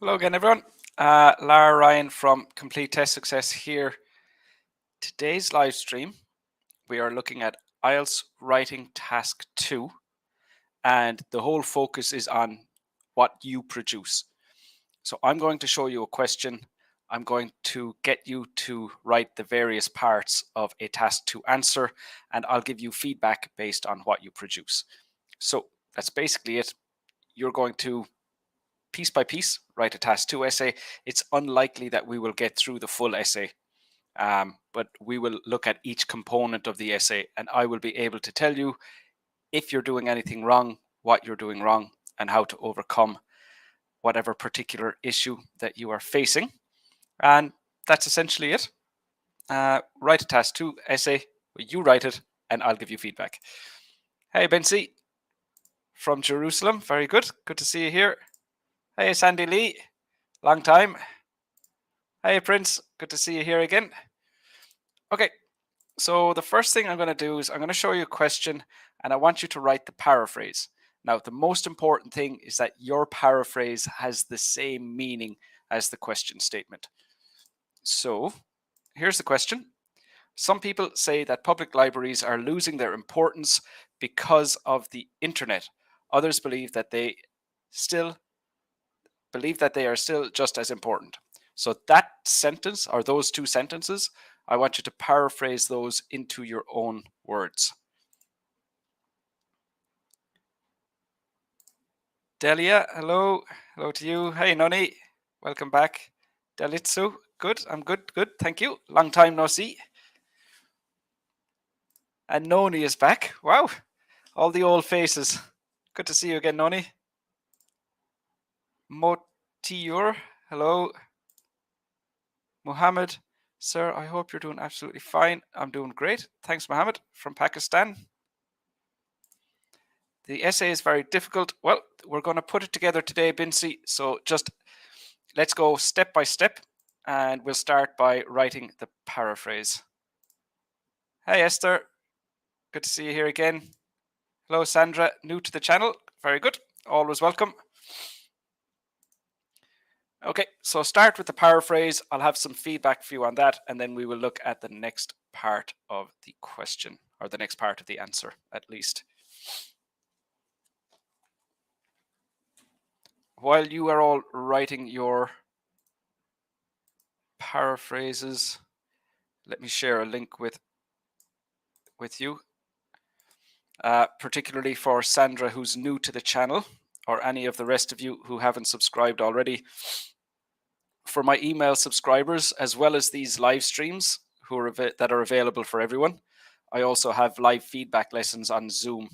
Hello again, everyone. Lara Ryan from Complete Test Success here. Today's live stream, we are looking at IELTS Writing Task 2, and the whole focus is on what you produce. So I'm going to show you a question. I'm going to get you to write the various parts of a task to answer, and I'll give you feedback based on what you produce. So that's basically it. You're going to piece by piece write a task 2 essay. It's unlikely that we will get through the full essay, but we will look at each component of the essay, and I will be able to tell you if you're doing anything wrong, what you're doing wrong, and how to overcome whatever particular issue that you are facing. And that's essentially it. Write a task 2 essay, you write it, and I'll give you feedback. Hey, Bensi from Jerusalem, very good. Good to see you here. Hey, Sandy Lee, long time. Hey, Prince, good to see you here again. Okay, so the first thing I'm going to do is I'm going to show you a question, and I want you to write the paraphrase. Now, the most important thing is that your paraphrase has the same meaning as the question statement. So here's the question. Some people say that public libraries are losing their importance because of the internet. Others believe that they are still just as important. So that sentence, or those two sentences, I want you to paraphrase those into your own words. Delia, hello. Hello to you. Hey, Noni. Welcome back. Delitsu, good. I'm good. Thank you. Long time no see. And Noni is back. Wow. All the old faces. Good to see you again, Noni. Motiur, hello. Muhammad, sir, I hope you're doing absolutely fine. I'm doing great. Thanks, Muhammad, from Pakistan. The essay is very difficult. Well, we're going to put it together today, Bincy. So just let's go step by step, and we'll start by writing the paraphrase. Hey, Esther. Good to see you here again. Hello, Sandra. New to the channel. Very good. Always welcome. Okay, so start with the paraphrase. I'll have some feedback for you on that, and then we will look at the next part of the question, or the next part of the answer, at least. While you are all writing your paraphrases, let me share a link with you, particularly for Sandra, who's new to the channel, or any of the rest of you who haven't subscribed already. For my email subscribers, as well as these live streams that are available for everyone, I also have live feedback lessons on Zoom.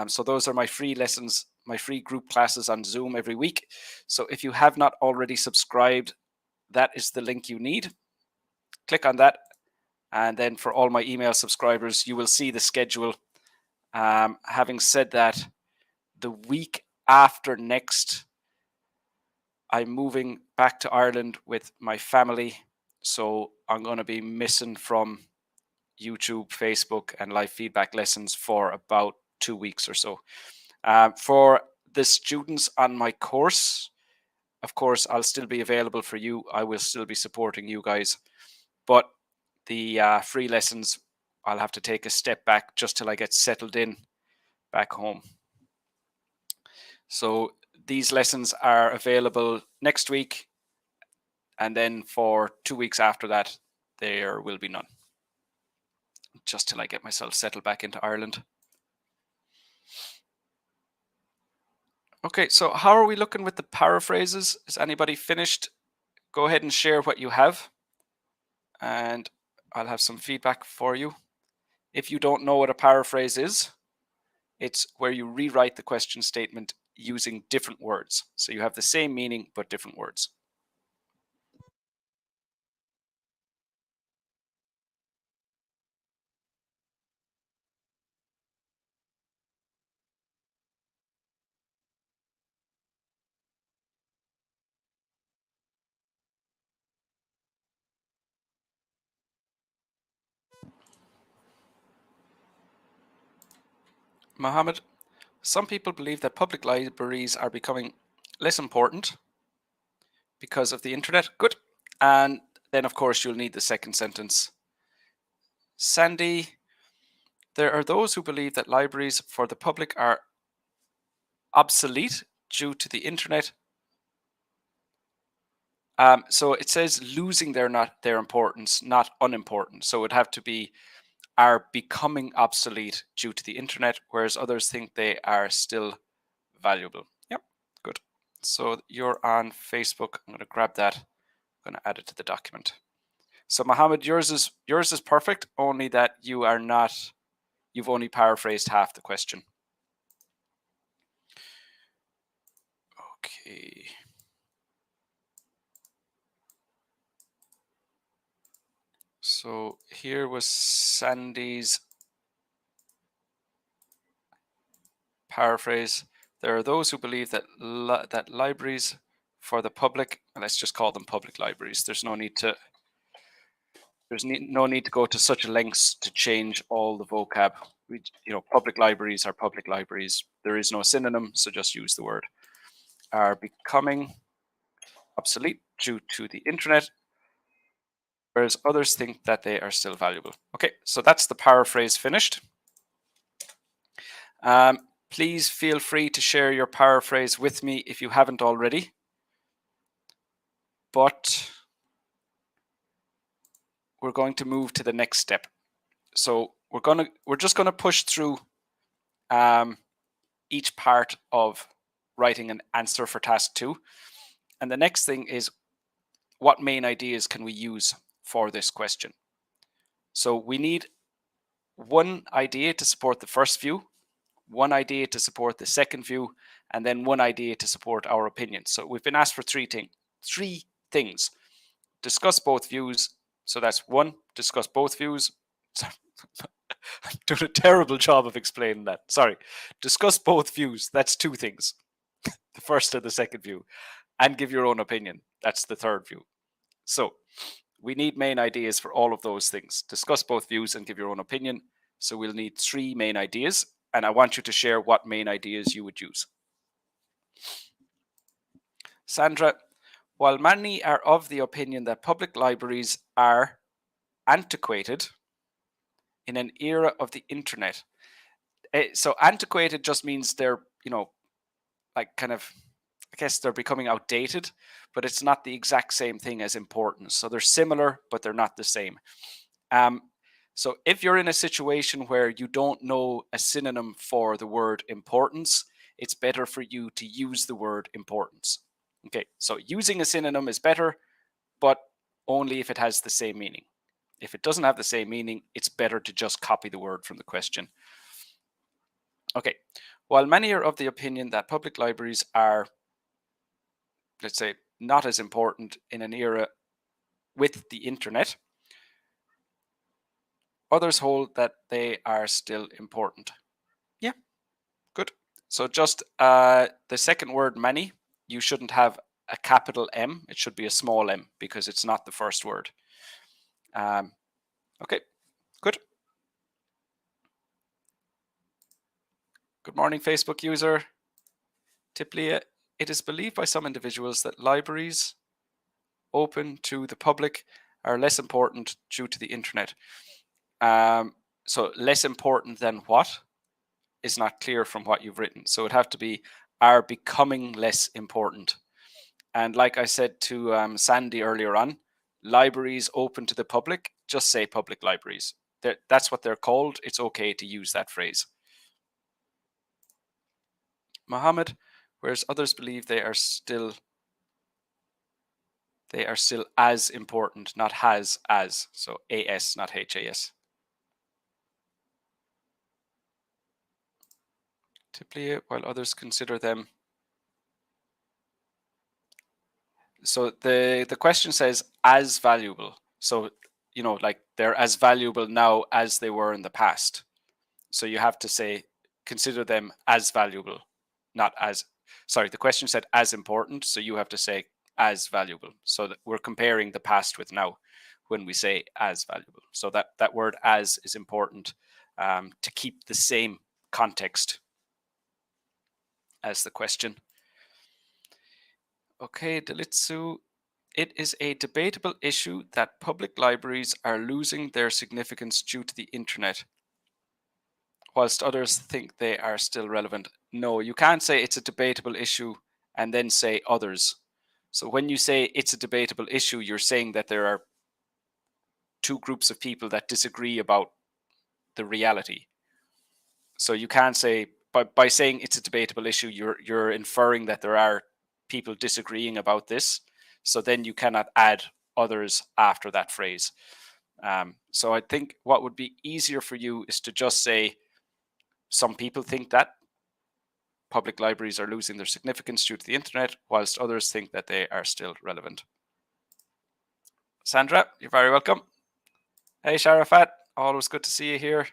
So those are my free lessons, my free group classes on Zoom every week. So if you have not already subscribed, that is the link you need. Click on that. And then for all my email subscribers, you will see the schedule. Having said that, the week after next, I'm moving back to Ireland with my family. So I'm going to be missing from YouTube, Facebook, and live feedback lessons for about 2 weeks or so. For the students on my course, of course, I'll still be available for you. I will still be supporting you guys. But the free lessons, I'll have to take a step back just till I get settled in back home. So these lessons are available next week, and then for 2 weeks after that, there will be none, just till I get myself settled back into Ireland. Okay, so how are we looking with the paraphrases? Is anybody finished? Go ahead and share what you have, and I'll have some feedback for you. If you don't know what a paraphrase is, it's where you rewrite the question statement using different words. So you have the same meaning, but different words. Mohammed, some people believe that public libraries are becoming less important because of the internet. Good. And then, of course, you'll need the second sentence. Sandy, there are those who believe that libraries for the public are obsolete due to the internet. So it says losing their importance, not unimportant. So it would have to be are becoming obsolete due to the internet, whereas others think they are still valuable. Yep, good. So you're on Facebook. I'm going to grab that. I'm going to add it to the document. So Mohammed, yours is perfect, only that you are not. You've only paraphrased half the question. Okay. So here was Sandy's paraphrase. There are those who believe that that libraries for the public, and let's just call them public libraries. There's no need to go to such lengths to change all the vocab. Public libraries are public libraries. There is no synonym, so just use the word. Are becoming obsolete due to the internet, whereas others think that they are still valuable. Okay, so that's the paraphrase finished. Please feel free to share your paraphrase with me if you haven't already. But we're going to move to the next step. So we're just gonna push through each part of writing an answer for task 2. And the next thing is, what main ideas can we use for this question? So we need one idea to support the first view, one idea to support the second view, and then one idea to support our opinion. So we've been asked for three things. Discuss both views. So that's one, discuss both views. I'm doing a terrible job of explaining that. Sorry. Discuss both views. That's 2 things. The first and the second view. And give your own opinion. That's the third view. So we need main ideas for all of those things. Discuss both views and give your own opinion. So we'll need 3 main ideas. And I want you to share what main ideas you would use. Sandra, while many are of the opinion that public libraries are antiquated in an era of the internet. So antiquated just means they're, like kind of, I guess they're becoming outdated, but it's not the exact same thing as importance. So they're similar, but they're not the same. So if you're in a situation where you don't know a synonym for the word importance, it's better for you to use the word importance. Okay, so using a synonym is better, but only if it has the same meaning. If it doesn't have the same meaning, it's better to just copy the word from the question. Okay, while many are of the opinion that public libraries are, let's say, not as important in an era with the internet, others hold that they are still important. Yeah, good. So just the second word, many, you shouldn't have a capital M. It should be a small m because it's not the first word. Okay, good. Good morning, Facebook user. Tiplia, it is believed by some individuals that libraries open to the public are less important due to the internet. So less important than what is not clear from what you've written. So it'd have to be are becoming less important. And like I said to Sandy earlier on, libraries open to the public, just say public libraries. That's what they're called. It's okay to use that phrase. Mohammed, whereas others believe they are still as important, not has as. So AS, not HAS. Typically, while others consider them. So the question says as valuable. So, like they're as valuable now as they were in the past. So you have to say, consider them as valuable, not as, sorry, the question said as important. So you have to say as valuable. So that we're comparing the past with now when we say as valuable. So that word as is important to keep the same context as the question. Okay, Delitsu, It is a debatable issue that public libraries are losing their significance due to the internet, whilst others think they are still relevant. No, you can't say it's a debatable issue and then say others. So when you say it's a debatable issue, you're saying that there are two groups of people that disagree about the reality. So you can't say by saying it's a debatable issue, you're inferring that there are people disagreeing about this. So then you cannot add others after that phrase. So I think what would be easier for you is to just say some people think that public libraries are losing their significance due to the internet, whilst others think that they are still relevant. Sandra, you're very welcome. Hey, Sharafat, always good to see you here.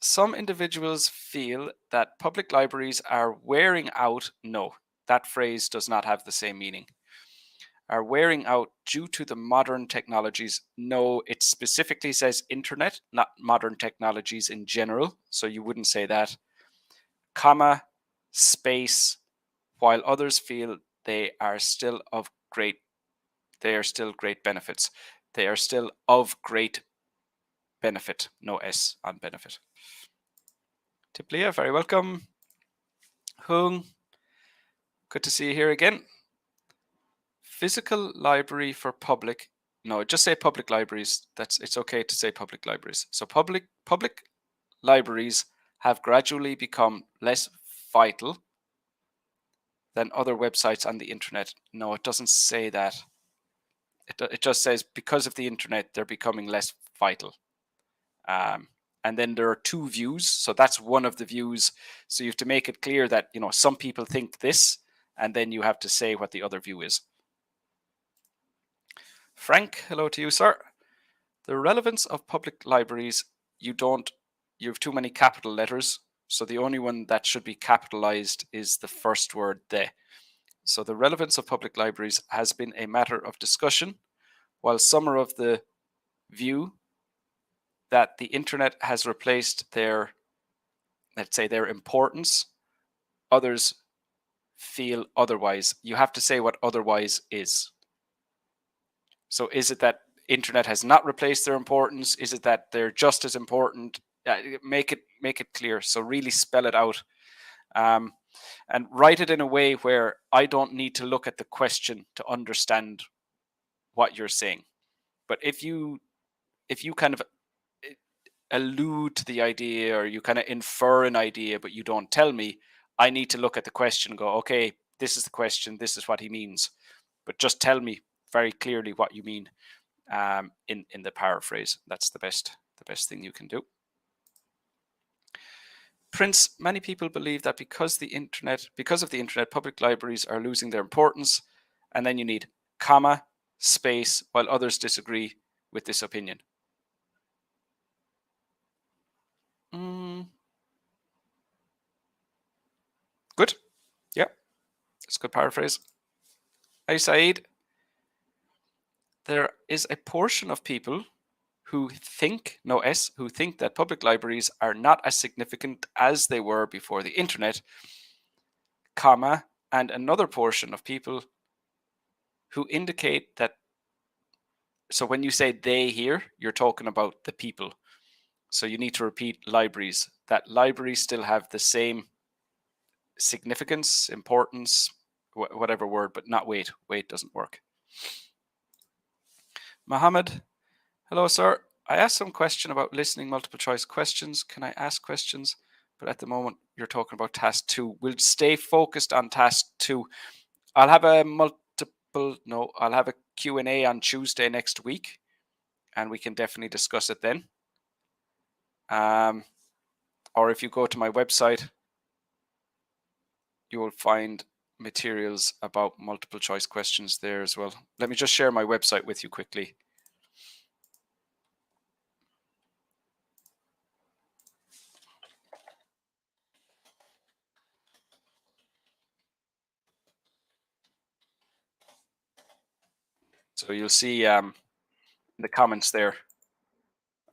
Some individuals feel that public libraries are wearing out. No, that phrase does not have the same meaning. Are wearing out due to the modern technologies. No, it specifically says internet, not modern technologies in general. So you wouldn't say that. Comma, space, while others feel they are still of great, they are still great benefits. They are still of great benefit. No S on benefit. Tiplia, very welcome. Hung, good to see you here again. Physical library for public. No, just say public libraries. It's okay to say public libraries. So public libraries have gradually become less vital than other websites on the internet. No, it doesn't say that. It just says because of the internet, they're becoming less vital. And then there are two views. So that's one of the views. So you have to make it clear that, some people think this, and then you have to say what the other view is. Frank, hello to you, sir. The relevance of public libraries, you have too many capital letters. So the only one that should be capitalized is the first word, the. So the relevance of public libraries has been a matter of discussion, while some are of the view that the internet has replaced their, let's say, their importance. Others feel otherwise. You have to say what otherwise is. So is it that internet has not replaced their importance? Is it that they're just as important? Make it clear. So really spell it out, and write it in a way where I don't need to look at the question to understand what you're saying. But if you kind of allude to the idea, or you kind of infer an idea, but you don't tell me, I need to look at the question and go, okay, this is the question, this is what he means. But just tell me very clearly what you mean in the paraphrase. That's the best thing you can do. Prince, many people believe that because of the internet, public libraries are losing their importance, and then you need comma, space, while others disagree with this opinion. Good. Yeah, that's a good paraphrase. Hey, Saeed. There is a portion of people who think, no S, who think that public libraries are not as significant as they were before the internet, comma, and another portion of people who indicate that. So when you say they here, you're talking about the people. So you need to repeat libraries. That libraries still have the same significance, importance, whatever word, but not weight. Weight doesn't work. Mohammed, hello, sir. I asked some question about listening multiple choice questions. Can I ask questions? But at the moment, you're talking about task 2. We'll stay focused on task 2. I'll have a Q&A on Tuesday next week, and we can definitely discuss it then. Or if you go to my website, you will find materials about multiple choice questions there as well. Let me just share my website with you quickly. So you'll see in the comments there,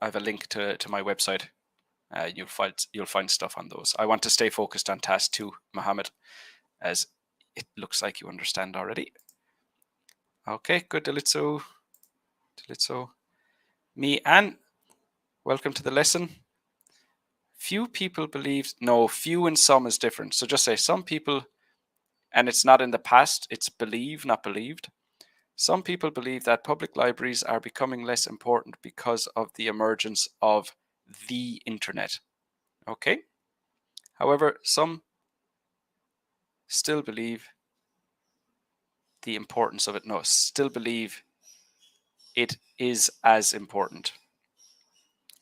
I have a link to my website. You'll find stuff on those. I want to stay focused on task 2, Mohammed, as it looks like you understand already. Okay, good, Delitzo. Me and welcome to the lesson. Few people believe, no, few and some is different. So just say some people, and it's not in the past, it's believe, not believed. Some people believe that public libraries are becoming less important because of the emergence of the internet. Okay? However, some still believe the importance of it. No, still believe it is as important.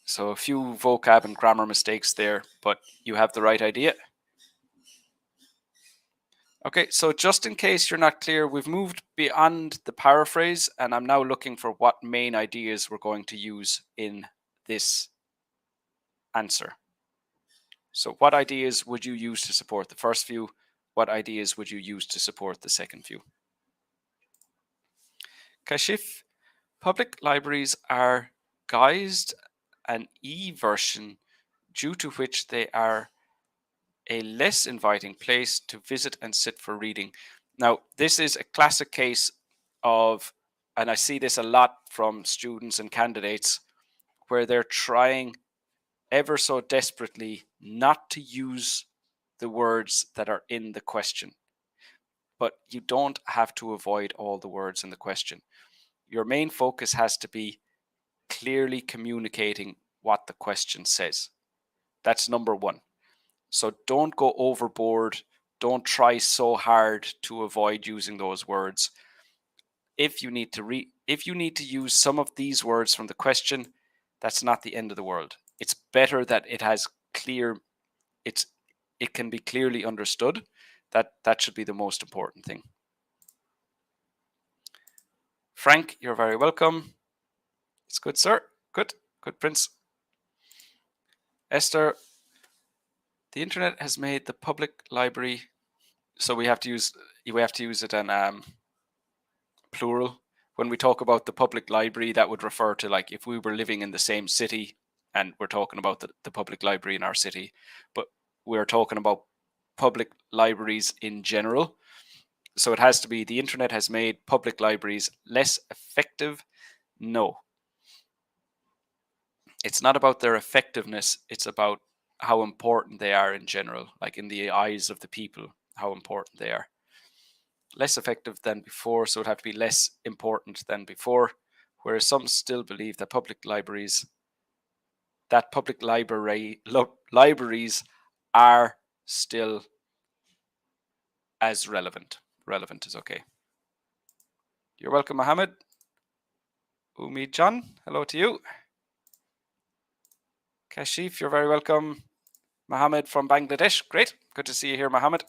So a few vocab and grammar mistakes there, but you have the right idea. Okay, so just in case you're not clear, we've moved beyond the paraphrase, and I'm now looking for what main ideas we're going to use in this answer. So what ideas would you use to support the first few? What ideas would you use to support the second few? Kashif, public libraries are guised an e-version due to which they are a less inviting place to visit and sit for reading. Now, this is a classic case of, and I see this a lot from students and candidates, where they're trying ever so desperately not to use the words that are in the question. But you don't have to avoid all the words in the question. Your main focus has to be clearly communicating what the question says. That's number one. So don't go overboard. Don't try so hard to avoid using those words. If you need to use some of these words from the question, that's not the end of the world. It's better that it has clear it can be clearly understood. That should be the most important thing. Frank, you're very welcome. It's good, sir. Good, Prince. Esther, the internet has made the public library, so we have to use it in plural. When we talk about the public library, that would refer to like if we were living in the same city and we're talking about the public library in our city, but we're talking about public libraries in general. So it has to be the internet has made public libraries less effective. No, it's not about their effectiveness. It's about how important they are in general, like in the eyes of the people, how important they are. Less effective than before, so it would have to be less important than before. Whereas some still believe that libraries are still as relevant. Relevant is okay. You're welcome, Mohammed. Umid John, hello to you. Kashif, you're very welcome. Mohammed from Bangladesh, great. Good to see you here, Mohammed.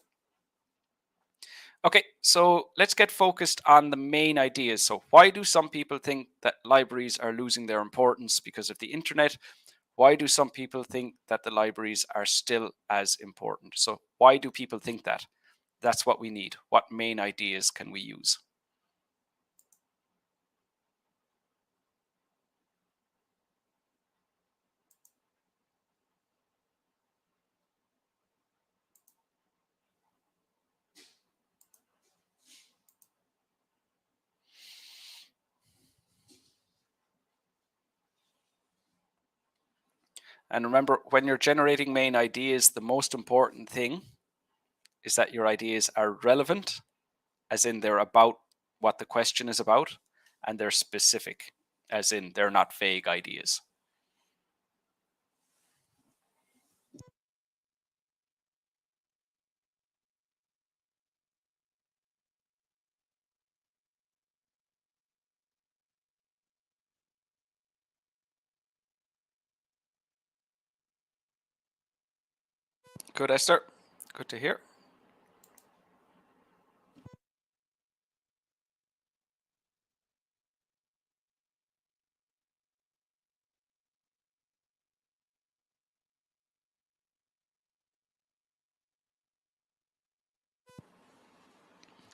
Okay, so let's get focused on the main ideas. So why do some people think that libraries are losing their importance because of the internet? Why do some people think that the libraries are still as important? So why do people think that? That's what we need. What main ideas can we use? And remember, when you're generating main ideas, the most important thing is that your ideas are relevant, as in they're about what the question is about, and they're specific, as in they're not vague ideas. Good, Esther. Good to hear.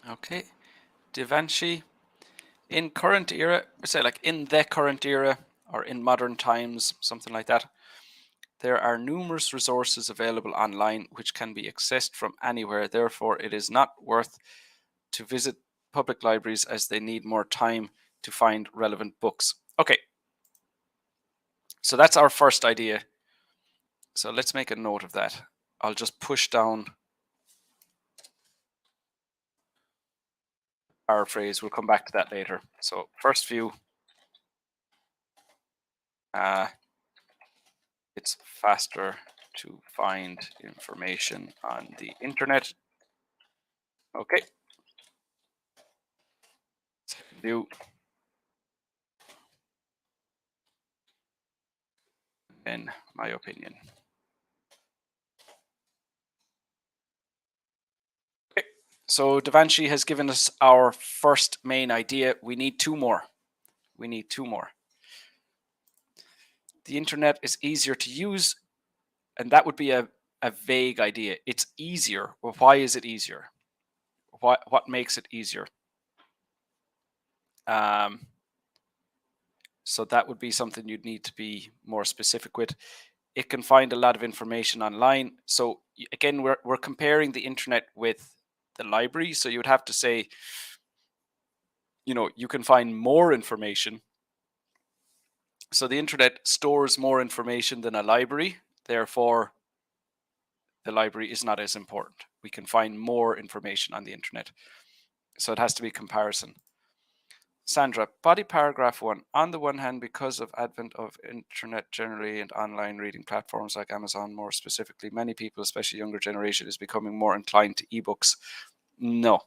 Okay. Devanshi, in current era, say like in the current era or in modern times, something like that, there are numerous resources available online which can be accessed from anywhere. Therefore, it is not worth to visit public libraries as they need more time to find relevant books. Okay, so that's our first idea. So let's make a note of that. I'll just push down Paraphrase. We'll come back to that later. So first view, it's faster to find information on the internet. Okay. Second view. In my opinion. Okay. So Devanshi has given us our first main idea. We need two more. We need two more. The internet is easier to use, and that would be a vague idea. It's easier. Well, why is it easier? What makes it easier? So that would be something you'd need to be more specific with. It can find a lot of information online. So again, we're comparing the internet with the library. So you would have to say, you know, you can find more information. So the internet stores more information than a library. Therefore, the library is not as important. We can find more information on the internet. So it has to be comparison. Sandra, body paragraph 1. On the one hand, because of advent of internet generally and online reading platforms like Amazon, more specifically, many people, especially younger generation, is becoming more inclined to ebooks. No.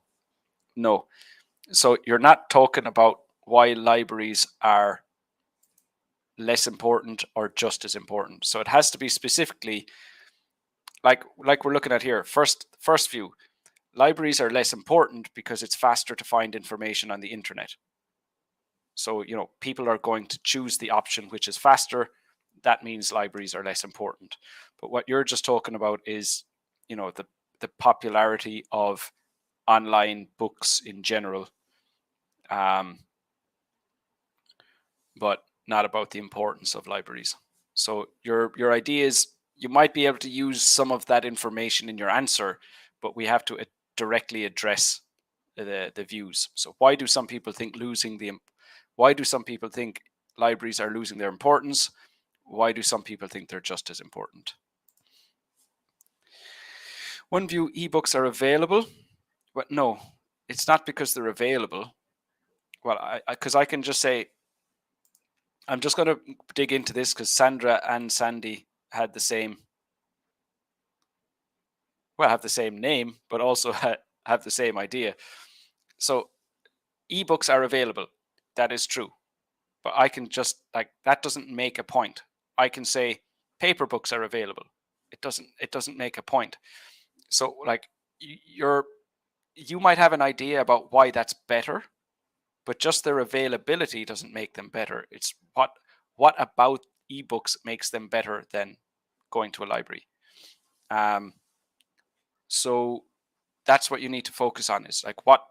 So you're not talking about why libraries are less important or just as important. So it has to be specifically like we're looking at here. First view, libraries are less important because it's faster to find information on the internet. So, you know, people are going to choose the option which is faster. That means libraries are less important. But what you're just talking about is, you know, the popularity of online books in general, but not about the importance of libraries. So your idea is you might be able to use some of that information in your answer, but we have to directly address the views. So why do some people think libraries are losing their importance? Why do some people think they're just as important? One view, ebooks are available, but no, it's not because they're available. Well, because I can just say, I'm just going to dig into this because Sandra and Sandy had the same, have the same name, but also have the same idea. So ebooks are available. That is true. But I can just that doesn't make a point. I can say paper books are available. It doesn't make a point. So like you might have an idea about why that's better, but just their availability doesn't make them better. It's what about ebooks makes them better than going to a library. So that's what you need to focus on, is like what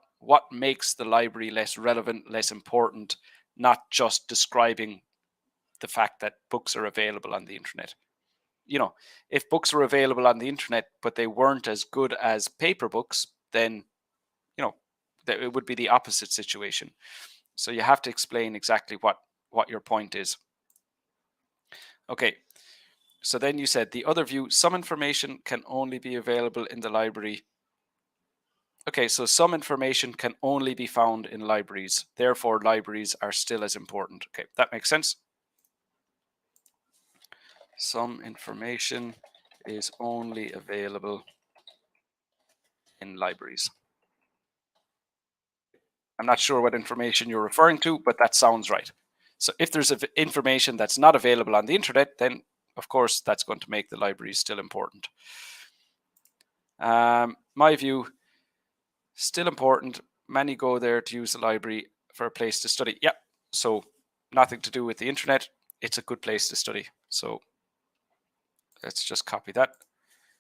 makes the library less relevant, less important, not just describing the fact that books are available on the internet. You know, if books were available on the internet but they weren't as good as paper books, then you know that it would be the opposite situation. So you have to explain exactly what your point is. Okay, so then you said the other view, some information can only be available in the library. Okay, so some information can only be found in libraries. Therefore, libraries are still as important. Okay, that makes sense. Some information is only available in libraries. I'm not sure what information you're referring to, but that sounds right. So if there's information that's not available on the internet, then of course that's going to make the libraries still important. My view, still important. Many go there to use the library for a place to study. Yeah, so nothing to do with the internet. It's a good place to study. So let's just copy that.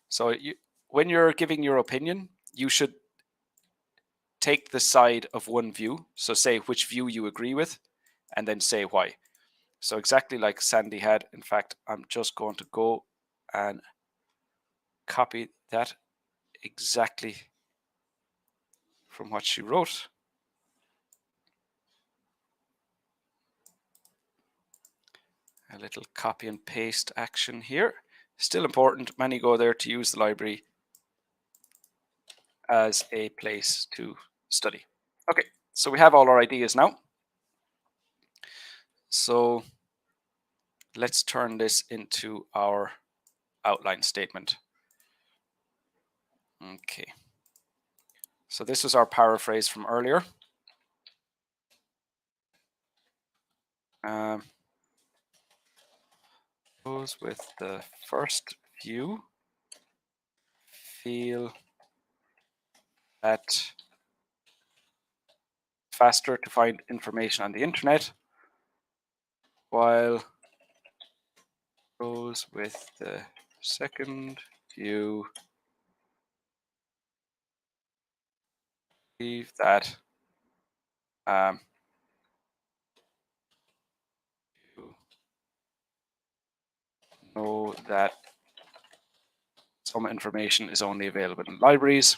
So when you're giving your opinion, you should take the side of one view. So say which view you agree with, and then say why. So exactly like Sandy had. In fact, I'm just going to go and copy that exactly from what she wrote. A little copy and paste action here. Still important. Many go there to use the library as a place to study. Okay, so we have all our ideas now. So let's turn this into our outline statement. Okay. So this was our paraphrase from earlier. Those with the first view feel that faster to find information on the internet, while those with the second view believe that you know that some information is only available in libraries.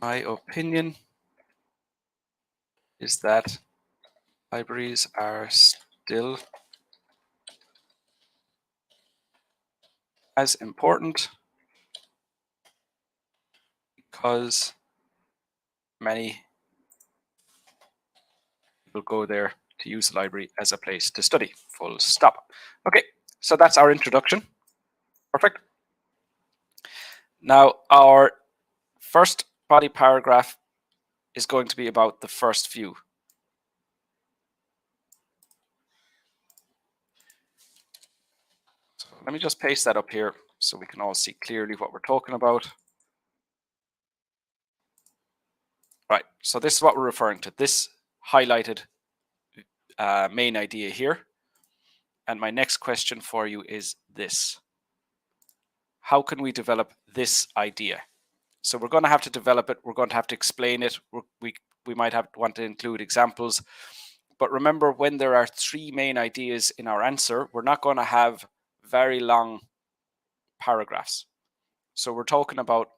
My opinion is that libraries are still as important because many people go there to use the library as a place to study. Full stop. Okay, so that's our introduction. Perfect. Now, our first body paragraph is going to be about the first view. So let me just paste that up here so we can all see clearly what we're talking about. Right, so this is what we're referring to. This highlighted main idea here. And my next question for you is this. How can we develop this idea? So we're going to have to develop it. We're going to have to explain it. We might want to include examples. But remember, when there are three main ideas in our answer, we're not going to have very long paragraphs. So we're talking about,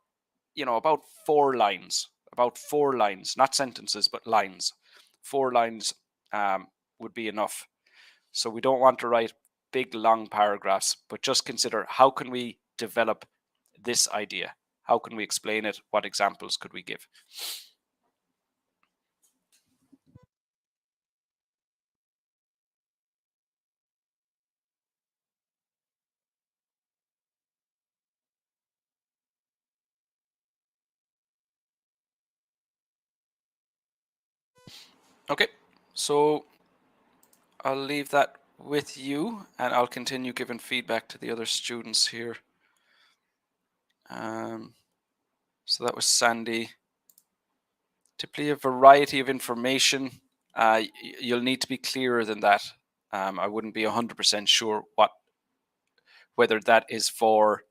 about 4 lines, not sentences, but lines. 4 lines would be enough. So we don't want to write big, long paragraphs, but just consider, how can we develop this idea? How can we explain it? What examples could we give? Okay, so I'll leave that with you, and I'll continue giving feedback to the other students here. So that was Sandy. Typically, a variety of information. You'll need to be clearer than that. I wouldn't be 100% sure whether that is for,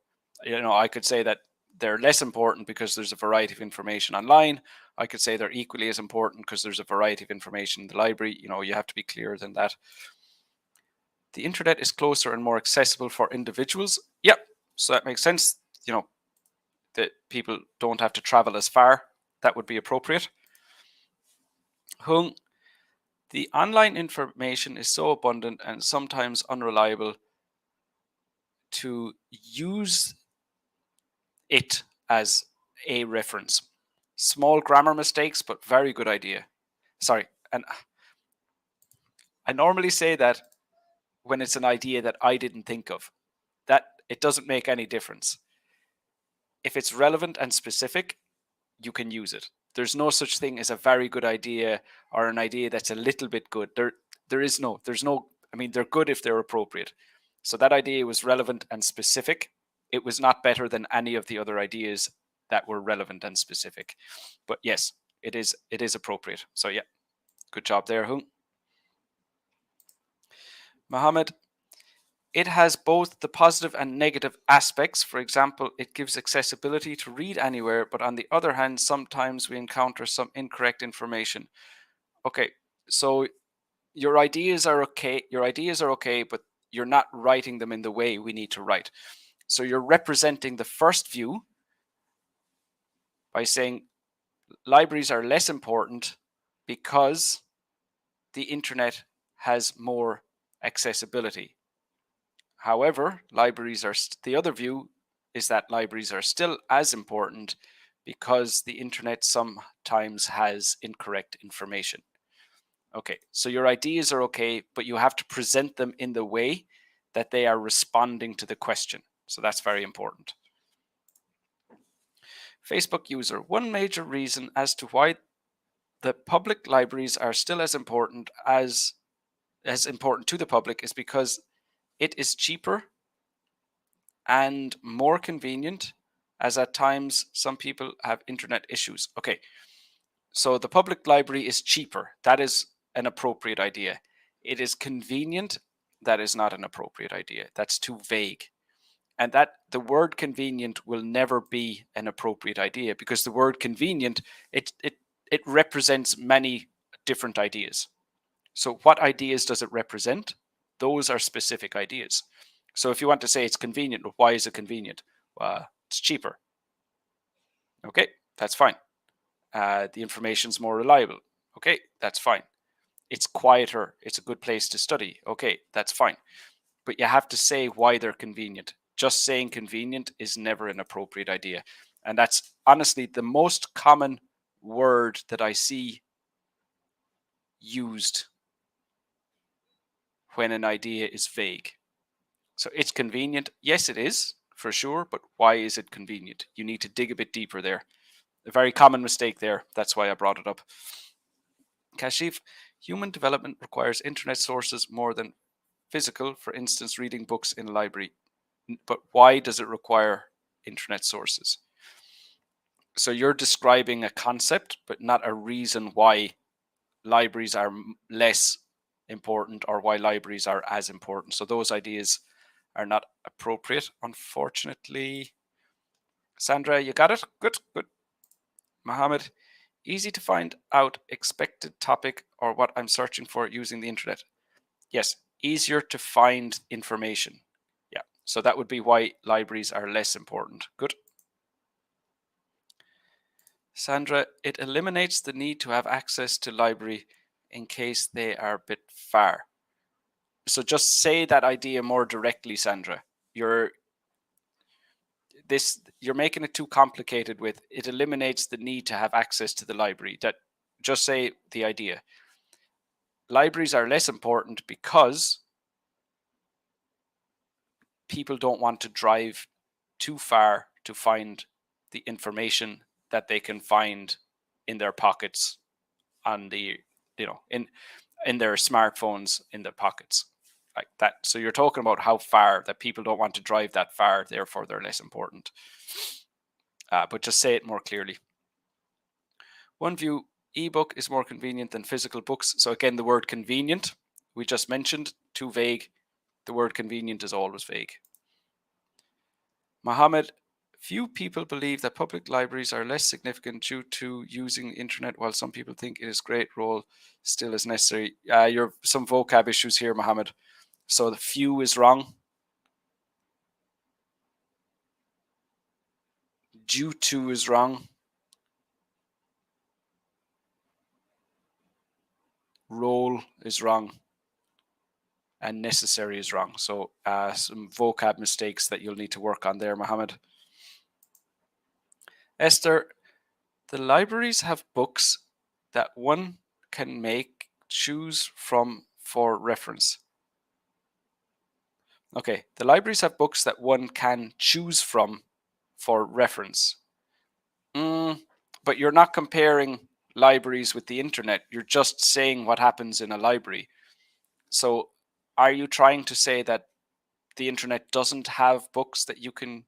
I could say that they're less important because there's a variety of information online. I could say they're equally as important because there's a variety of information in the library. You have to be clearer than that. The internet is closer and more accessible for individuals. Yep, so that makes sense. That people don't have to travel as far. That would be appropriate. Hung, the online information is so abundant and sometimes unreliable to use it as a reference. Small grammar mistakes, but very good idea. Sorry, and I normally say that when it's an idea that I didn't think of. That it doesn't make any difference. If it's relevant and specific, you can use it. There's no such thing as a very good idea or an idea that's a little bit good. There's no, they're good if they're appropriate. So that idea was relevant and specific. It was not better than any of the other ideas that were relevant and specific. But yes, it is appropriate. So yeah, good job there, Hung. Mohammed, it has both the positive and negative aspects. For example, it gives accessibility to read anywhere, but on the other hand, sometimes we encounter some incorrect information. Okay, so your ideas are okay, but you're not writing them in the way we need to write. So you're representing the first view by saying libraries are less important because the internet has more accessibility. However, libraries are the other view is that libraries are still as important because the internet sometimes has incorrect information. Okay, so your ideas are okay, but you have to present them in the way that they are responding to the question. So that's very important. Facebook user, one major reason as to why the public libraries are still as important to the public is because it is cheaper and more convenient, as at times some people have internet issues. Okay, so the public library is cheaper. That is an appropriate idea. It is convenient. That is not an appropriate idea. That's too vague. And that the word convenient will never be an appropriate idea, because the word convenient, it represents many different ideas. So what ideas does it represent? Those are specific ideas. So if you want to say it's convenient, why is it convenient? It's cheaper. Okay, that's fine. The information's more reliable. Okay, that's fine. It's quieter. It's a good place to study. Okay, that's fine. But you have to say why they're convenient. Just saying convenient is never an appropriate idea. And that's honestly the most common word that I see used when an idea is vague. So it's convenient. Yes, it is, for sure. But why is it convenient? You need to dig a bit deeper there. A very common mistake there. That's why I brought it up. Kashif, human development requires internet sources more than physical, for instance, reading books in a library. But why does it require internet sources? So you're describing a concept, but not a reason why libraries are less important or why libraries are as important. So those ideas are not appropriate, unfortunately. Sandra, you got it? Good, good. Mohammed, easy to find out expected topic or what I'm searching for using the internet. Yes, easier to find information. Yeah, so that would be why libraries are less important. Good. Sandra, it eliminates the need to have access to library in case they are a bit far. So just say that idea more directly, Sandra. You're making it too complicated with it eliminates the need to have access to the library. That just say the idea. Libraries are less important because people don't want to drive too far to find the information that they can find in their pockets on the in their smartphones in their pockets like that. So you're talking about how far that people don't want to drive that far, therefore they're less important. But just say it more clearly. One view, ebook is more convenient than physical books. So again, the word convenient we just mentioned, too vague. The word convenient is always vague. Mohammed, few people believe that public libraries are less significant due to using the internet, while some people think it is great role still is necessary. You're some vocab issues here, Mohammed. So the few is wrong. Due to is wrong. Role is wrong. And necessary is wrong. So some vocab mistakes that you'll need to work on there, Mohammed. Esther, the libraries have books that one can choose from for reference. Okay, the libraries have books that one can choose from for reference. But you're not comparing libraries with the internet. You're just saying what happens in a library. So are you trying to say that the internet doesn't have books that you can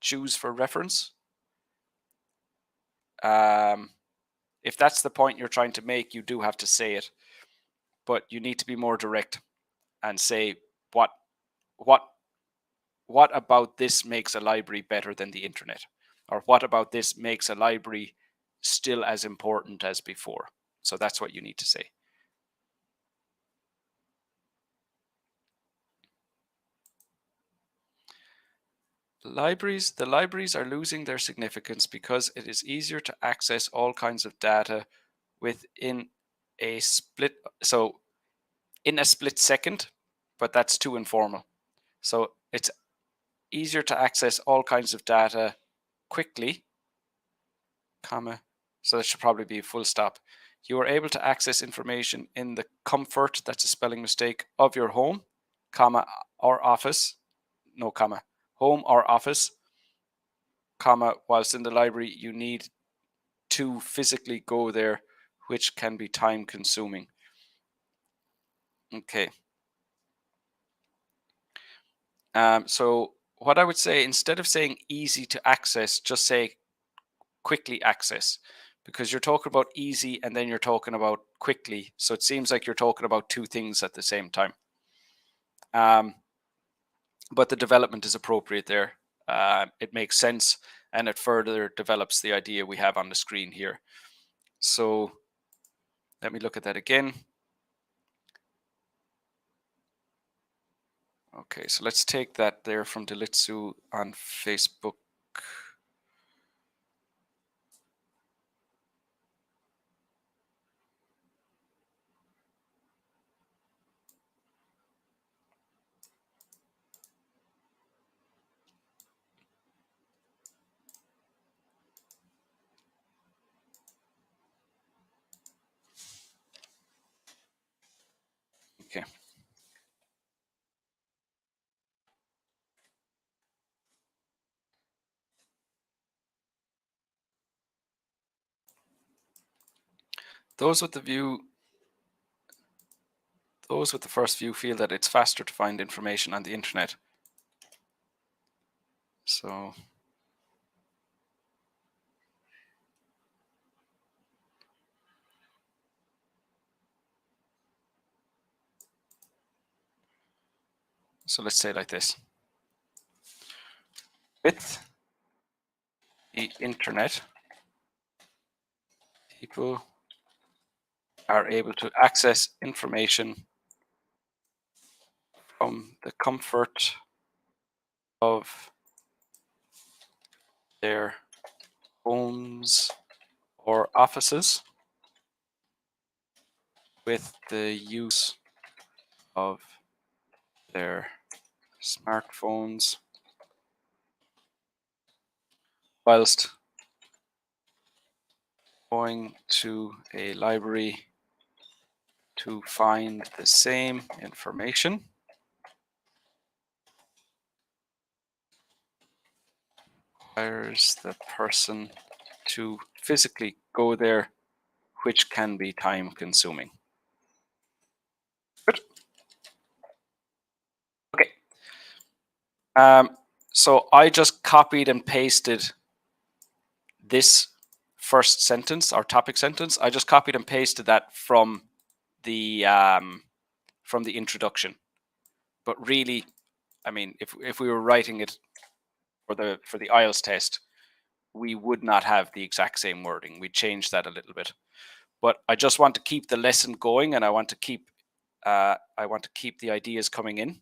choose for reference? If that's the point you're trying to make, you do have to say it. But you need to be more direct and say what about this makes a library better than the internet? Or what about this makes a library still as important as before? So that's what you need to say. The libraries are losing their significance because it is easier to access all kinds of data within a split. So in a split second, but that's too informal. So it's easier to access all kinds of data quickly, comma, so that should probably be a full stop. You are able to access information in the comfort, that's a spelling mistake, of your home, comma, or office, no comma, home or office, comma, whilst in the library you need to physically go there, which can be time consuming. Okay. So what I would say, instead of saying easy to access, just say quickly access, because you're talking about easy and then you're talking about quickly. So it seems like you're talking about two things at the same time. But the development is appropriate there. It makes sense and it further develops the idea we have on the screen here. So let me look at that again. Okay, so let's take that there from Delitsu on Facebook. Okay. Those with the first view feel that it's faster to find information on the internet. So let's say it like this. With the internet, people are able to access information from the comfort of their homes or offices with the use of their smartphones whilst going to a library to find the same information requires the person to physically go there, which can be time consuming. Good. Okay. So I just copied and pasted this first sentence, our topic sentence. I just copied and pasted that from the introduction. But really, I mean, if we were writing it for the IELTS test, we would not have the exact same wording. We changed that a little bit. But I just want to keep the lesson going, and I want to keep the ideas coming in.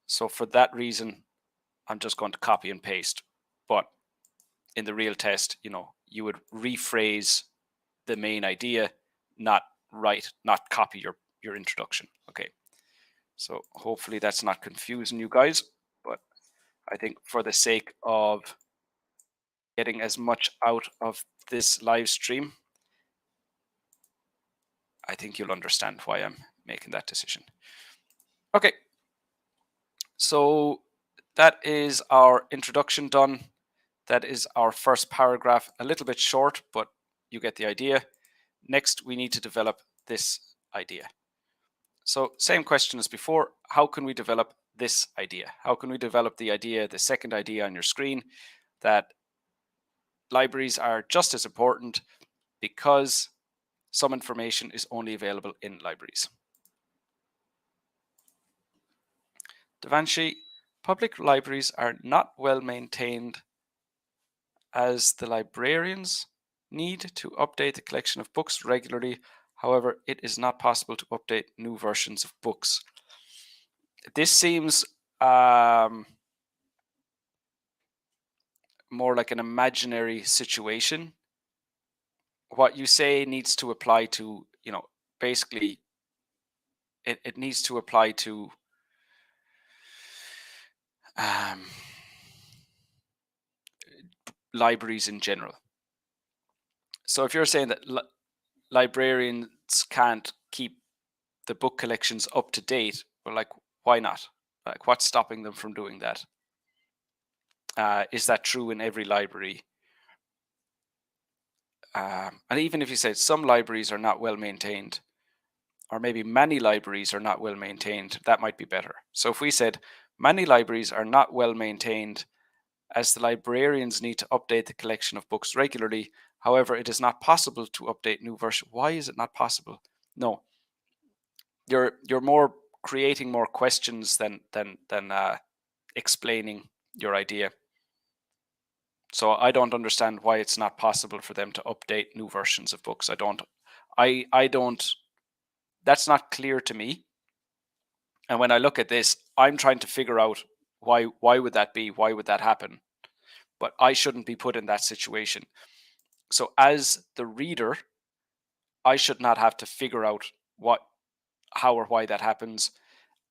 So for that reason, I'm just going to copy and paste. But in the real test, you would rephrase the main idea, not copy your introduction. Okay. So hopefully that's not confusing you guys, but I think for the sake of getting as much out of this live stream, I think you'll understand why I'm making that decision. Okay. So that is our introduction done. That is our first paragraph, a little bit short, but you get the idea. Next, we need to develop this idea. So same question as before, how can we develop this idea? How can we develop the idea, the second idea on your screen, that libraries are just as important because some information is only available in libraries? Devanshi, public libraries are not well maintained as the librarians need to update the collection of books regularly. However, it is not possible to update new versions of books. This seems more like an imaginary situation. What you say needs to apply to, basically it needs to apply to libraries in general. So if you're saying that librarians can't keep the book collections up to date, well, like, why not? Like, what's stopping them from doing that? Is that true in every library? And even if you said some libraries are not well maintained, or maybe many libraries are not well maintained, that might be better. So if we said many libraries are not well maintained, as the librarians need to update the collection of books regularly. However, it is not possible to update new version. Why is it not possible? No, you're more creating more questions than explaining your idea. So I don't understand why it's not possible for them to update new versions of books. I don't. That's not clear to me. And when I look at this, I'm trying to figure out why would that be? Why would that happen? But I shouldn't be put in that situation. So as the reader, I should not have to figure out how or why that happens.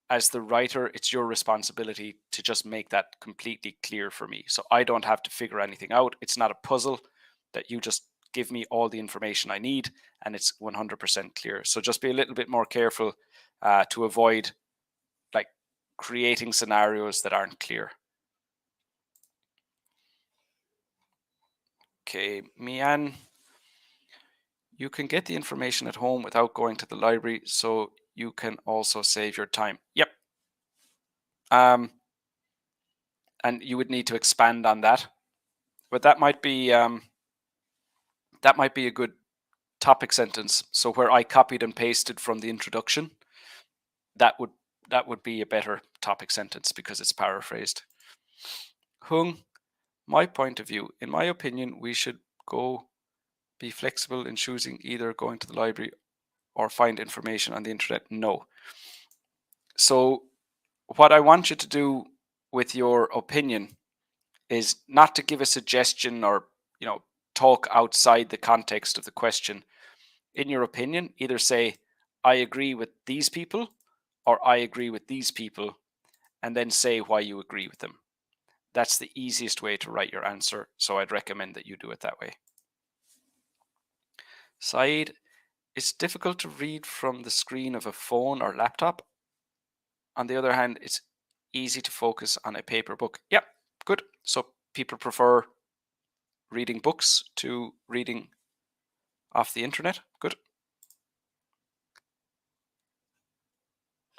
As the writer, it's your responsibility to just make that completely clear for me. So I don't have to figure anything out. It's not a puzzle that you just give me all the information I need and it's 100% clear. So just be a little bit more careful to avoid like creating scenarios that aren't clear. Okay, Mian, you can get the information at home without going to the library, so you can also save your time. Yep. And you would need to expand on that, but that might be a good topic sentence. So where I copied and pasted from the introduction, that would be a better topic sentence because it's paraphrased. Hung, my point of view, in my opinion, we should be flexible in choosing either going to the library or find information on the internet. No. So what I want you to do with your opinion is not to give a suggestion or talk outside the context of the question. In your opinion, either say, I agree with these people or I agree with these people, and then say why you agree with them. That's the easiest way to write your answer, so I'd recommend that you do it that way. Saeed, it's difficult to read from the screen of a phone or laptop. On the other hand, it's easy to focus on a paper book. Yeah, good. So people prefer reading books to reading off the internet. Good.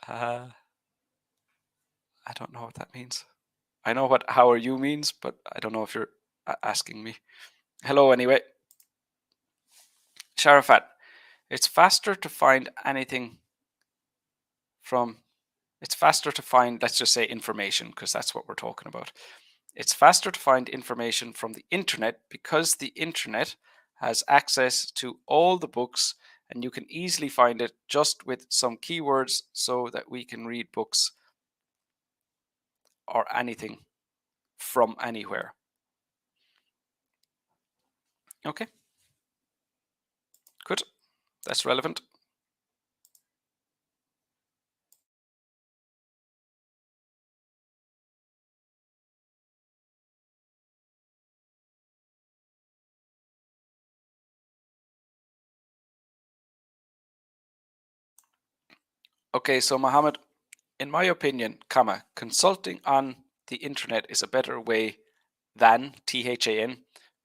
I don't know what that means. I know what how are you means, but I don't know if you're asking me. Hello, anyway. Sharafat, it's faster to find anything from, it's faster to find, let's just say information, because that's what we're talking about. It's faster to find information from the internet because the internet has access to all the books and you can easily find it just with some keywords so that we can read books or anything from anywhere. Okay, good. That's relevant. Okay, so Mohammed, in my opinion, consulting on the internet is a better way than, THAN,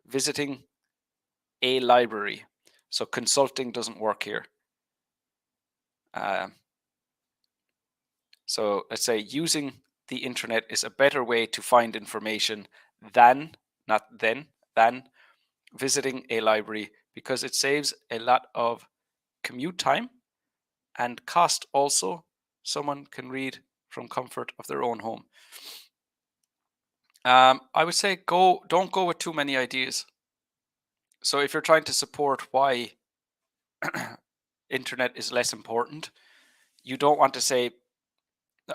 visiting a library. So consulting doesn't work here. So let's say using the internet is a better way to find information than, not then, than visiting a library because it saves a lot of commute time and cost also. Someone can read from comfort of their own home. I would say don't go with too many ideas. So if you're trying to support why internet is less important, you don't want to say,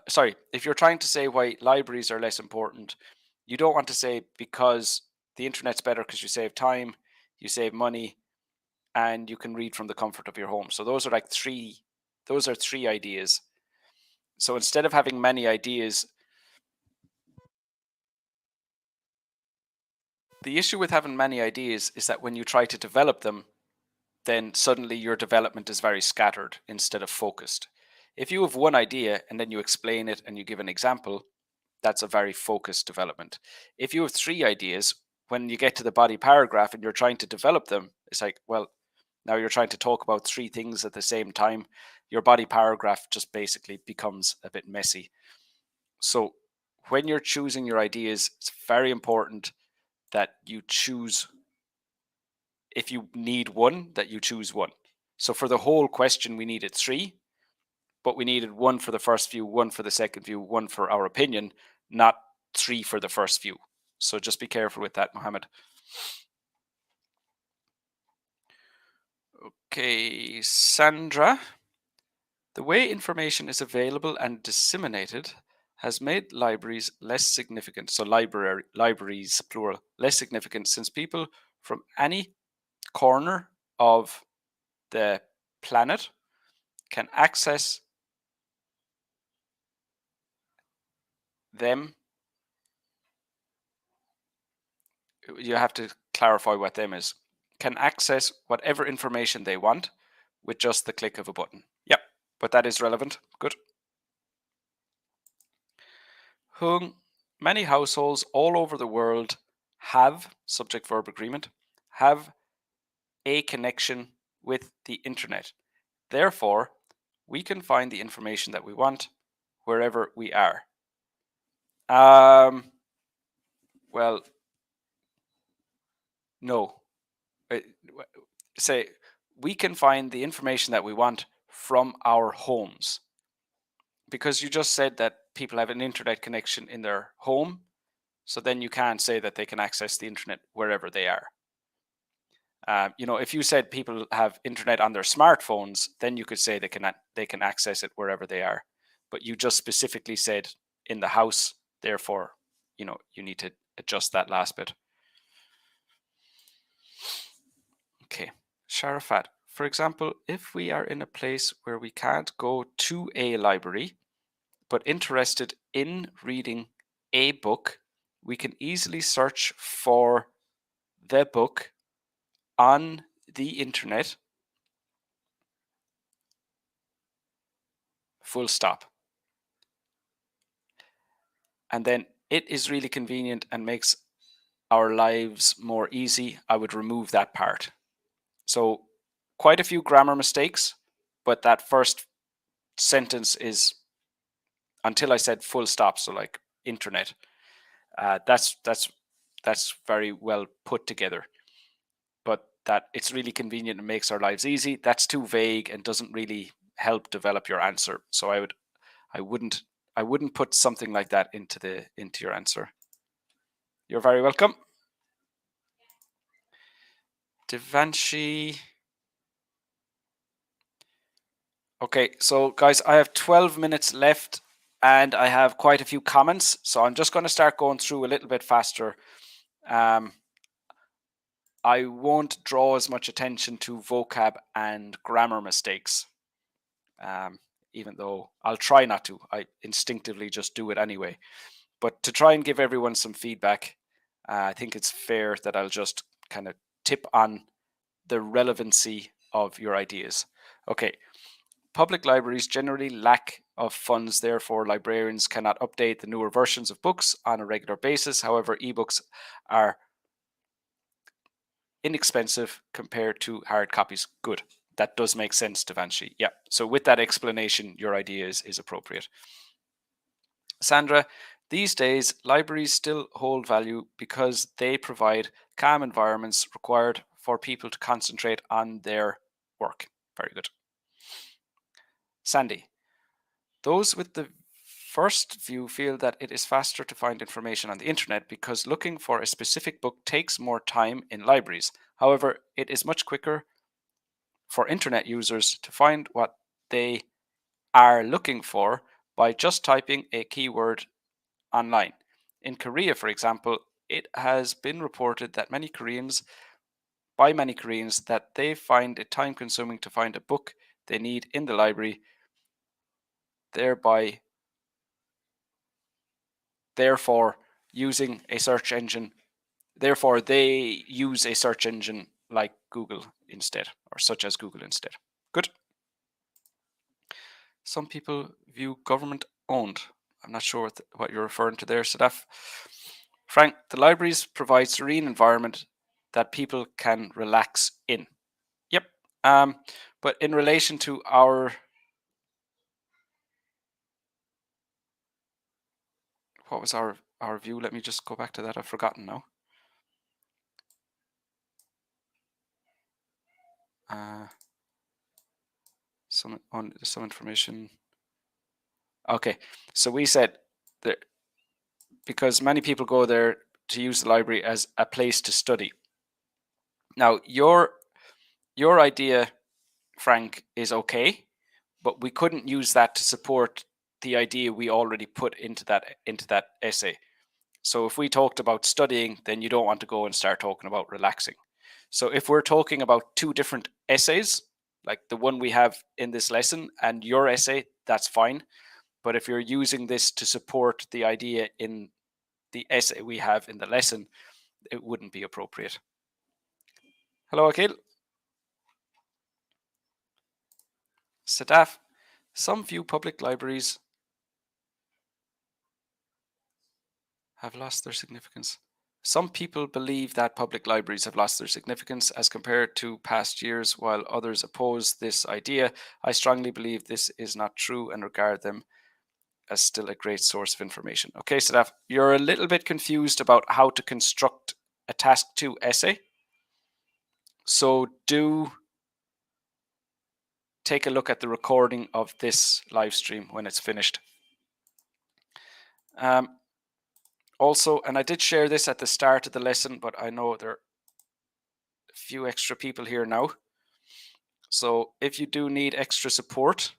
sorry, if you're trying to say why libraries are less important, you don't want to say because the internet's better because you save time, you save money, and you can read from the comfort of your home. So those are like three Those are 3 ideas. So instead of having many ideas, the issue with having many ideas is that when you try to develop them, then suddenly your development is very scattered instead of focused. If you have one idea and then you explain it and you give an example, that's a very focused development. If you have 3 ideas, when you get to the body paragraph and you're trying to develop them, it's like, well, now you're trying to talk about 3 things at the same time. Your body paragraph just basically becomes a bit messy. So when you're choosing your ideas, it's very important that you choose, if you need one, that you choose one. So for the whole question, we needed 3, but we needed 1 for the first view, 1 for the second view, 1 for our opinion, not 3 for the first view. So just be careful with that, Mohammed. Okay, Sandra. The way information is available and disseminated has made libraries less significant. So libraries, plural, less significant since people from any corner of the planet can access them. You have to clarify what them is. Can access whatever information they want with just the click of a button. Yep, but that is relevant. Good. Hung, many households all over the world have, subject verb agreement, have a connection with the internet. Therefore, we can find the information that we want wherever we are. Well, no. Say, we can find the information that we want from our homes. Because you just said that people have an internet connection in their home, so then you can't say that they can access the internet wherever they are. If you said people have internet on their smartphones, then you could say they can access it wherever they are. But you just specifically said in the house, therefore, you need to adjust that last bit. Okay, Sharafat. For example, if we are in a place where we can't go to a library, but interested in reading a book, we can easily search for the book on the internet, full stop. And then it is really convenient and makes our lives more easy. I would remove that part. So quite a few grammar mistakes, but that first sentence is until I said full stop. So like internet, that's very well put together. But that it's really convenient and makes our lives easy. That's too vague and doesn't really help develop your answer. So I wouldn't put something like that into your answer. You're very welcome. Devanshi. Okay, so guys, I have 12 minutes left and I have quite a few comments. So I'm just going to start going through a little bit faster. I won't draw as much attention to vocab and grammar mistakes, even though I'll try not to. I instinctively just do it anyway. But to try and give everyone some feedback, I think it's fair that I'll just kind of tip on the relevancy of your ideas. Okay. Public libraries generally lack of funds, therefore librarians cannot update the newer versions of books on a regular basis. However, ebooks are inexpensive compared to hard copies. Good. That does make sense, Devanshi. Yeah. So with that explanation, your idea is appropriate. Sandra, these days, libraries still hold value because they provide calm environments required for people to concentrate on their work. Very good. Sandy, those with the first view feel that it is faster to find information on the internet because looking for a specific book takes more time in libraries. However, it is much quicker for internet users to find what they are looking for by just typing a keyword online. In Korea, for example, it has been reported that many Koreans that they find it time consuming to find a book they need in the library therefore using a search engine. Therefore, they use a search engine like Google instead, or such as Google instead. Good. Some people view government owned. I'm not sure what you're referring to there, Sadaf. Frank, the libraries provide serene environment that people can relax in. Yep. But in relation to our, what was our view? Let me just go back to that. I've forgotten now. Some information. Okay, so we said that because many people go there to use the library as a place to study. Now, your idea, Frank, is okay, but we couldn't use that to support the idea we already put into that essay. So if we talked about studying, then you don't want to go and start talking about relaxing. So if we're talking about two different essays, like the one we have in this lesson and your essay, that's fine. But if you're using this to support the idea in the essay we have in the lesson, it wouldn't be appropriate. Hello, Akil. Sadaf, some view public libraries have lost their significance. Some people believe that public libraries have lost their significance as compared to past years, while others oppose this idea. I strongly believe this is not true and regard them as still a great source of information. Okay, Sadaf, you're a little bit confused about how to construct a task 2 essay. So do take a look at the recording of this live stream when it's finished. Also, and I did share this at the start of the lesson, but I know there are a few extra people here now. So if you do need extra support,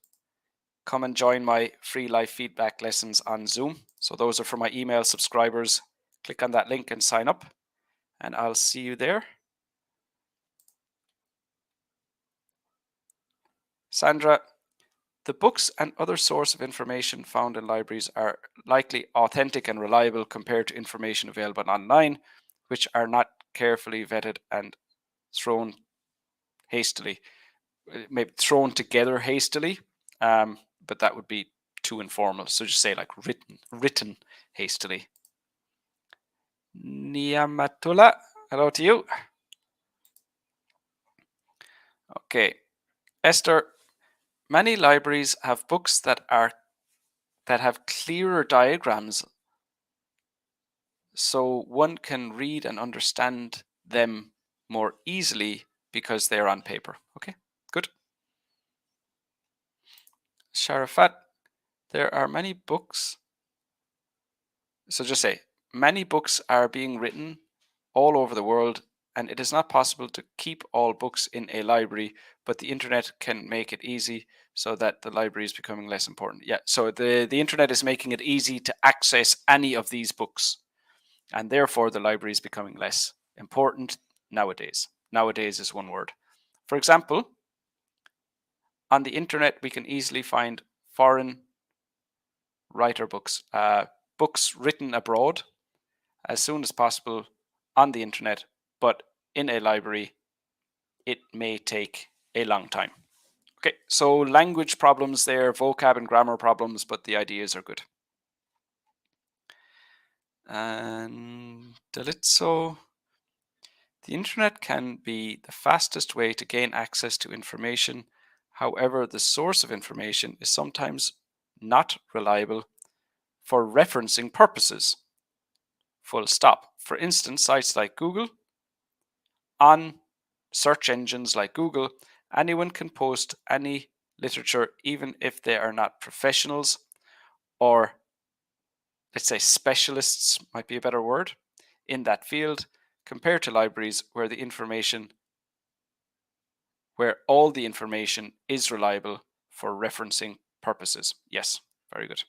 come and join my free live feedback lessons on Zoom. So those are for my email subscribers. Click on that link and sign up, and I'll see you there. Sandra, the books and other source of information found in libraries are likely authentic and reliable compared to information available online, which are not carefully vetted and thrown hastily. Maybe thrown together hastily, but that would be too informal. So just say like written hastily. Niyamatullah, hello to you. Okay, Esther, many libraries have books that have clearer diagrams, so one can read and understand them more easily because they're on paper. Okay, good. Sharafat, there are many books. So just say, many books are being written all over the world, and it is not possible to keep all books in a library, but the internet can make it easy so that the library is becoming less important. Yeah, so the internet is making it easy to access any of these books, and therefore the library is becoming less important nowadays. Nowadays is one word. For example, on the internet, we can easily find foreign writer books, books written abroad as soon as possible on the internet, but in a library, it may take a long time. Okay, so language problems there, vocab and grammar problems, but the ideas are good. And Delitzo, the internet can be the fastest way to gain access to information. However, the source of information is sometimes not reliable for referencing purposes. Full stop. For instance, sites like Google, on search engines like Google, anyone can post any literature, even if they are not professionals, or let's say specialists might be a better word, in that field, compared to libraries where all the information is reliable for referencing purposes. Yes, very good.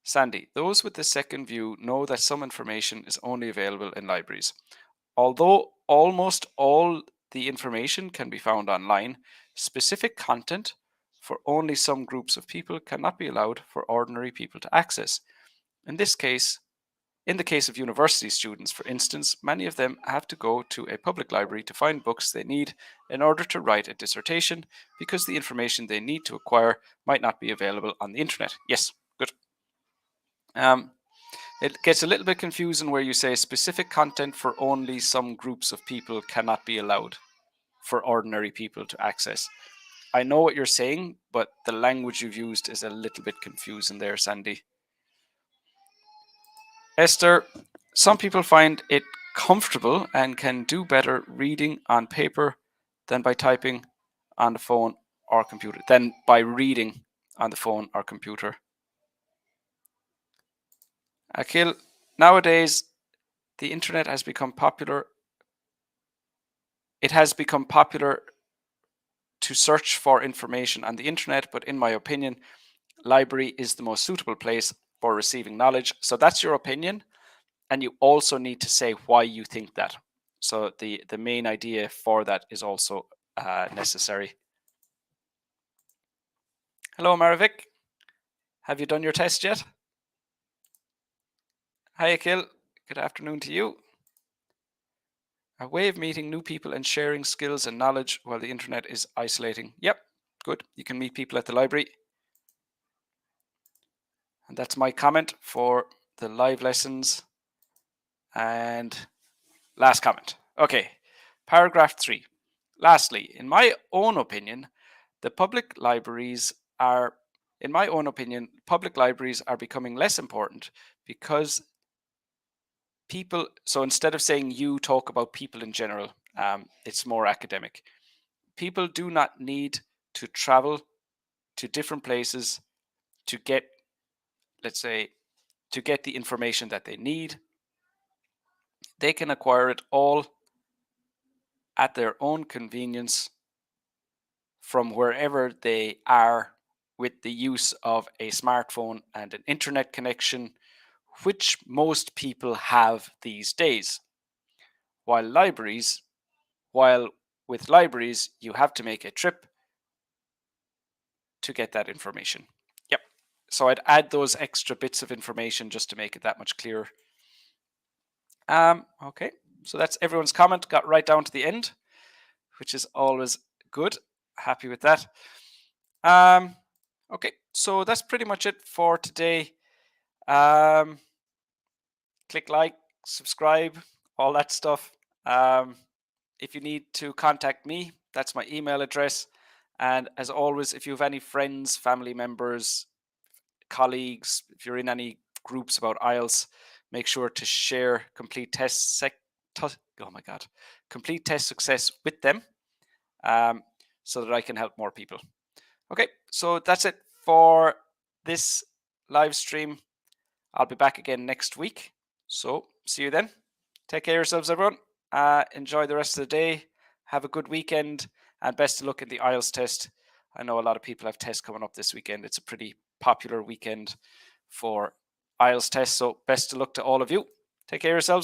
Sandy, those with the second view know that some information is only available in libraries. Although almost all the information can be found online, specific content for only some groups of people cannot be allowed for ordinary people to access. In the case of university students, for instance, many of them have to go to a public library to find books they need in order to write a dissertation because the information they need to acquire might not be available on the internet. Yes, good. It gets a little bit confusing where you say specific content for only some groups of people cannot be allowed for ordinary people to access. I know what you're saying, but the language you've used is a little bit confusing there, Sandy. Esther, some people find it comfortable and can do better reading on paper than by typing on the phone or computer, than by reading on the phone or computer. Akhil, nowadays the internet has become popular. It has become popular to search for information on the internet, but in my opinion, library is the most suitable place for receiving knowledge. So that's your opinion. And you also need to say why you think that. So the main idea for that is also necessary. Hello, Maravik. Have you done your test yet? Hi, Akhil. Good afternoon to you. A way of meeting new people and sharing skills and knowledge while the internet is isolating. Yep, good. You can meet people at the library. And that's my comment for the live lessons. And last comment. Okay, paragraph 3. Lastly, in my own opinion, public libraries are becoming less important because people, so instead of saying you, talk about people in general, it's more academic. People do not need to travel to different places to get, let's say, to get the information that they need. They can acquire it all at their own convenience from wherever they are with the use of a smartphone and an internet connection, which most people have these days. While with libraries, you have to make a trip to get that information. Yep. So I'd add those extra bits of information just to make it that much clearer. Okay, so that's everyone's comment. Got right down to the end, which is always good. Happy with that. Okay, so that's pretty much it for today. Click like, subscribe, all that stuff. If you need to contact me, that's my email address. And as always, if you have any friends, family members, colleagues, if you're in any groups about IELTS, make sure to share complete test success with them, so that I can help more people. Okay, so that's it for this live stream. I'll be back again next week. So see you then. Take care of yourselves, everyone. Enjoy the rest of the day. Have a good weekend, and best of luck in the IELTS test. I know a lot of people have tests coming up this weekend. It's a pretty popular weekend for IELTS tests. So best of luck to all of you. Take care of yourselves.